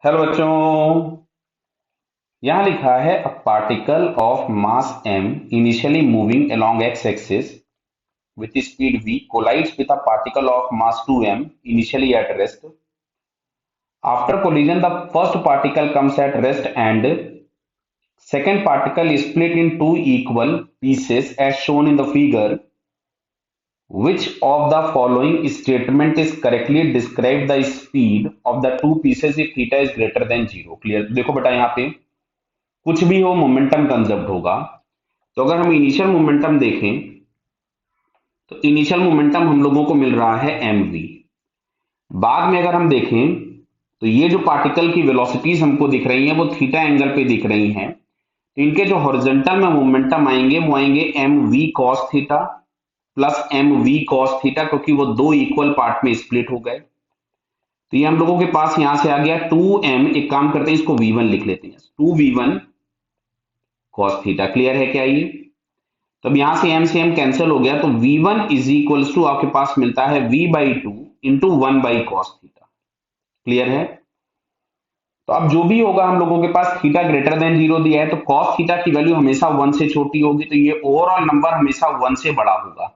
Hello बच्चों। यहां लिखा है a particle of mass m initially moving along x axis with speed v collides with a particle of mass 2m initially at rest. After collision, the first particle comes at rest and second particle is split in two equal pieces as shown in the figure. Which of the following statement is correctly describe the speed of the two pieces if theta is greater than 0? Clear? देखो बेटा, यहाँ पे कुछ भी हो momentum conserve होगा। तो अगर हम इनिशियल मोमेंटम देखें तो इनिशियल मोमेंटम हम लोगों को मिल रहा है mv। बाद में अगर हम देखें तो ये जो पार्टिकल की वेलोसिटीज हमको दिख रही हैं वो थीटा एंगल पे दिख रही हैं। तो इनके जो हॉरिजॉन्टल में मोमेंटम आएंगे वो आएंगे M V cos theta plus M V cos theta, क्योंकि वो दो इक्वल पार्ट में स्प्लिट हो गए। तो ये हम लोगों के पास यहां से आ गया 2m। एक काम करते हैं, इसको v1 लिख लेते हैं, 2v1 कॉस थीटा। क्लियर है क्या ये? तो अब यहां से एम कैंसिल हो गया, तो v1 इज इक्वल्स टू आपके पास मिलता है v/2 into 1/cos theta. Clear है? तो अब जो भी होगा हम लोगों के पास थीटा ग्रेटर देन जीरो दिया है, तो cos थीटा की वैल्यू हमेशा 1 से छोटी होगी, तो ये ओवरऑल नंबर हमेशा 1 से बड़ा होगा।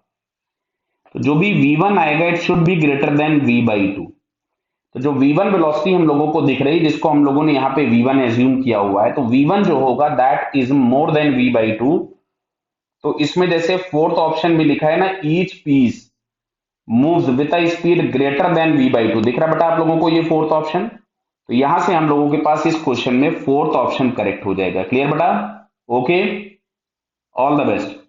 तो जो भी v1 आएगा it should be greater than v/2। तो जो v1 वेलोसिटी हम लोगों को दिख रही है, जिसको हम लोगों ने यहाँ पे v1 एज्यूम किया हुआ है, तो v1 जो होगा that is more than v/2। तो इसमें जैसे फोर्थ ऑप्शन में लिखा है ना, each piece moves with a speed greater than v/2, दिख रहा है बेटा आप लोगों को ये फोर्थ ऑप्शन? तो यहां से हम लोगों के पास इस क्वेश्चन में फोर्थ ऑप्शन करेक्ट हो जाएगा। क्लियर बेटा? Okay, all the best.